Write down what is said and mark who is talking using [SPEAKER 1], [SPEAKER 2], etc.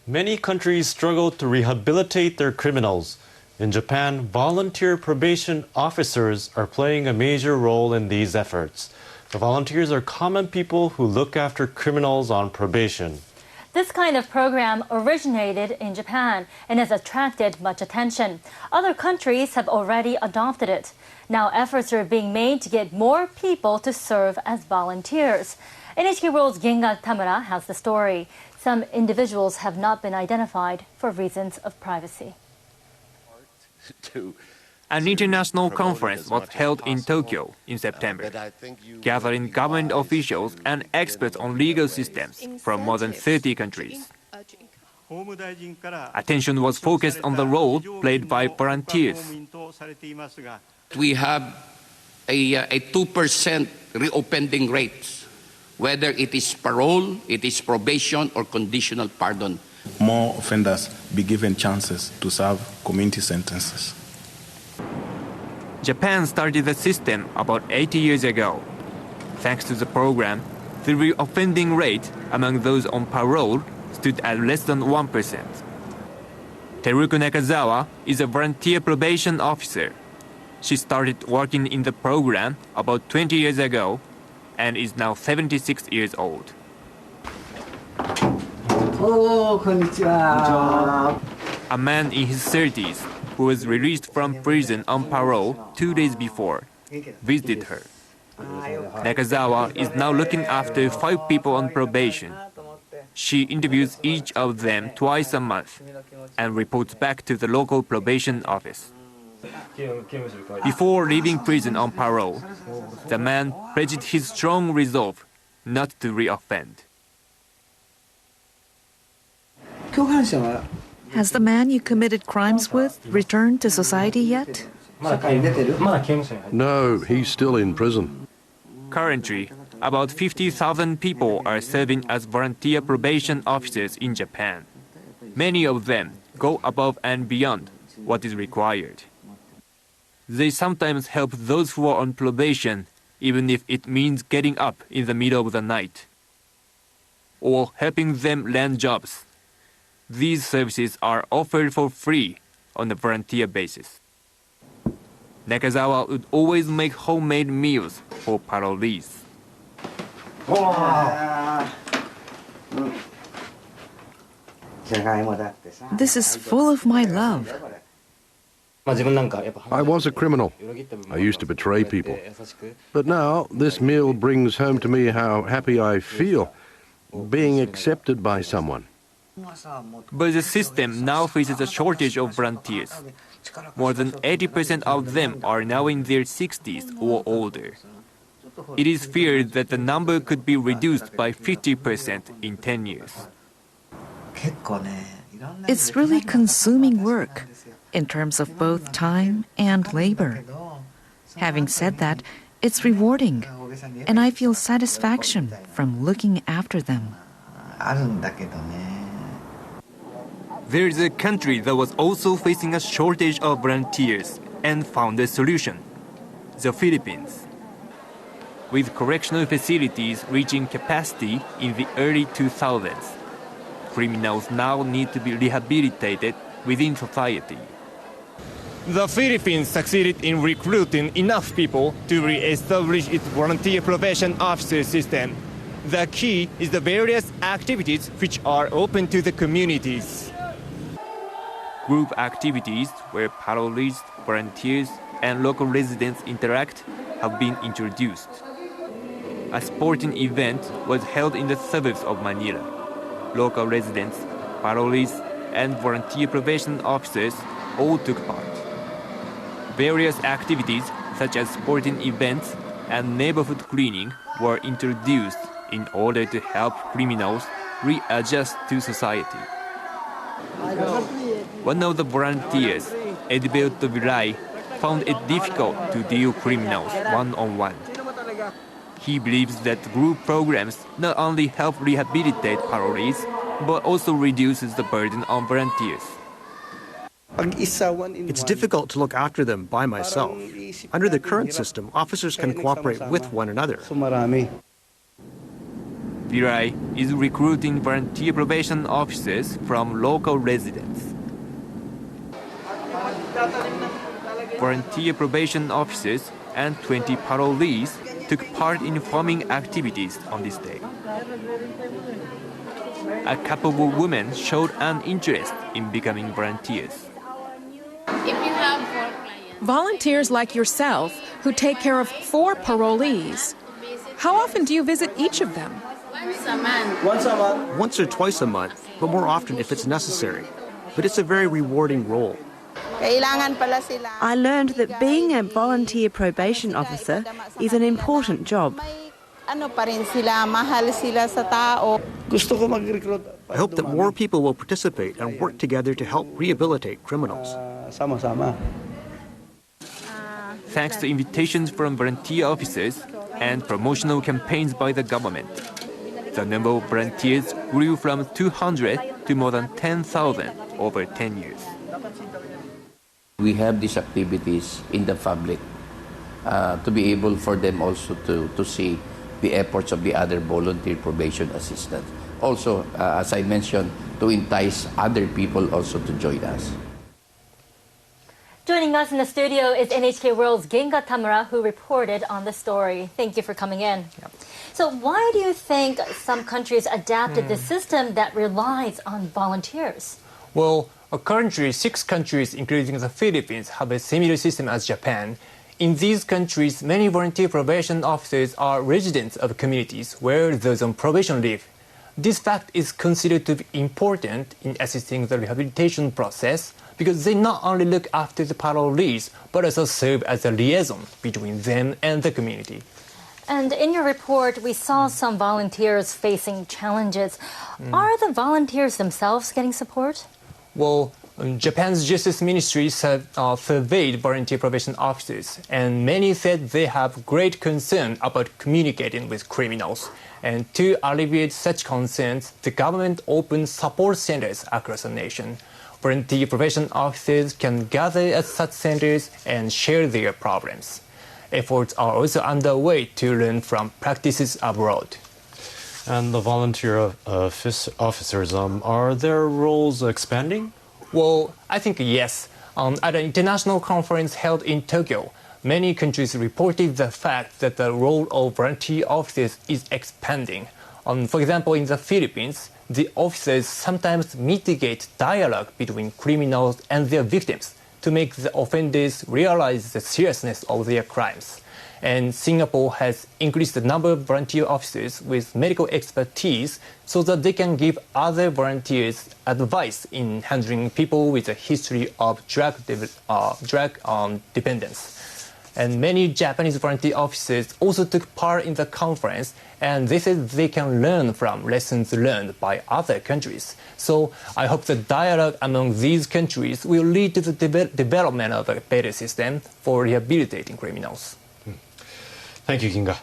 [SPEAKER 1] Many countries struggle to rehabilitate their criminals. In Japan, volunteer probation officers are playing a major role in these efforts. The volunteers are common people who look after criminals on probation.
[SPEAKER 2] This kind of program originated in Japan and has attracted much attention. Other countries have already adopted it. Now efforts are being made to get more people to serve as volunteers. NHK World's Genga Tamura has the story. Some individuals have not been identified for reasons of privacy.
[SPEAKER 3] An international conference was held in Tokyo in September, gathering government officials and experts on legal systems from more than 30 countries. Attention was focused on the role played by volunteers.
[SPEAKER 4] We have a 2% reoffending rate, whether it is parole, it is probation, or conditional pardon.
[SPEAKER 5] More offenders be given chances to serve community sentences.
[SPEAKER 3] Japan started the system about 80 years ago. Thanks to the program, the reoffending rate among those on parole stood at less than 1%. Teruko Nakazawa is a volunteer probation officer. She started working in the program about 20 years ago and is now 76 years old. A man in his 30s who was released from prison on parole 2 days before visited her. Nakazawa is now looking after 5 people on probation. She interviews each of them twice a month and reports back to the local probation office. Before leaving prison on parole, the man pledged his strong resolve not to reoffend.
[SPEAKER 6] Has the man you committed crimes with returned to society yet?
[SPEAKER 7] No, he's still in prison.
[SPEAKER 3] Currently, about 50,000 people are serving as volunteer probation officers in Japan. Many of them go above and beyond what is required. They sometimes help those who are on probation, even if it means getting up in the middle of the night, or helping them land jobs. These services are offered for free on a volunteer basis. Nakazawa would always make homemade meals for parolees.
[SPEAKER 6] This is full of my love.
[SPEAKER 7] I was a criminal. I used to betray people. But now, this meal brings home to me how happy I feel being accepted by someone.
[SPEAKER 3] But the system now faces a shortage of volunteers. More than 80% of them are now in their 60s or older. It is feared that the number could be reduced by 50% in 10 years.
[SPEAKER 6] It's really consuming work in terms of both time and labor. Having said that, it's rewarding, and I feel satisfaction from looking after them.
[SPEAKER 3] There is a country that was also facing a shortage of volunteers and found a solution: the Philippines. With correctional facilities reaching capacity in the early 2000s, criminals now need to be rehabilitated within society. The Philippines succeeded in recruiting enough people to re-establish its volunteer probation officer system. The key is the various activities which are open to the communities. Group activities where parolees, volunteers, and local residents interact have been introduced. A sporting event was held in the suburbs of Manila. Local residents, parolees, and volunteer probation officers all took part. Various activities such as sporting events and neighborhood cleaning were introduced in order to help criminals readjust to society. One of the volunteers, Edilberto Vilay, found it difficult to deal criminals one-on-one. He believes that group programs not only help rehabilitate parolees, but also reduces the burden on volunteers.
[SPEAKER 8] It's difficult to look after them by myself. Under the current system, officers can cooperate with one another.
[SPEAKER 3] VPA is recruiting volunteer probation officers from local residents. Volunteer probation officers and 20 parolees took part in farming activities on this day. A couple of women showed an interest in becoming volunteers.
[SPEAKER 9] Volunteers like yourself who take care of 4 parolees. How often do you visit each of them?
[SPEAKER 8] Once or twice a month, but more often if it's necessary. But it's a very rewarding role.
[SPEAKER 10] I learned that being a volunteer probation officer is an important job.
[SPEAKER 8] I hope that more people will participate and work together to help rehabilitate criminals.
[SPEAKER 3] Thanks to invitations from volunteer officers and promotional campaigns by the government, the number of volunteers grew from 200 to more than 10,000 over 10 years.
[SPEAKER 4] We have these activities in the public to be able for them also to see the efforts of the other volunteer probation assistants. Also, as I mentioned, to entice other people also to join us.
[SPEAKER 2] Joining us in the studio is NHK World's Genga Tamura, who reported on the story. Thank you for coming in.
[SPEAKER 11] Yep.
[SPEAKER 2] So why do you think some countries adapted the system that relies on volunteers?
[SPEAKER 11] Well, currently 6 countries, including the Philippines, have a similar system as Japan. In these countries, many volunteer probation officers are residents of communities where those on probation live. This fact is considered to be important in assisting the rehabilitation process because they not only look after the parolees, but also serve as a liaison between them and the community.
[SPEAKER 2] And in your report, we saw some volunteers facing challenges. Are the volunteers themselves getting support?
[SPEAKER 11] Well, Japan's Justice Ministry surveyed volunteer probation officers, and many said they have great concern about communicating with criminals. And to alleviate such concerns, the government opened support centers across the nation. Volunteer probation officers can gather at such centers and share their problems. Efforts are also underway to learn from practices abroad.
[SPEAKER 1] And the volunteer officers, are their roles expanding?
[SPEAKER 11] Well, I think yes. At an international conference held in Tokyo, many countries reported the fact that the role of volunteer officers is expanding. For example, in the Philippines, the officers sometimes mitigate dialogue between criminals and their victims to make the offenders realize the seriousness of their crimes. And Singapore has increased the number of volunteer officers with medical expertise so that they can give other volunteers advice in handling people with a history of drug dependence. And many Japanese volunteer officers also took part in the conference, and they said they can learn from lessons learned by other countries. So I hope the dialogue among these countries will lead to the development of a better system for rehabilitating criminals.
[SPEAKER 1] Thank you, Kinga.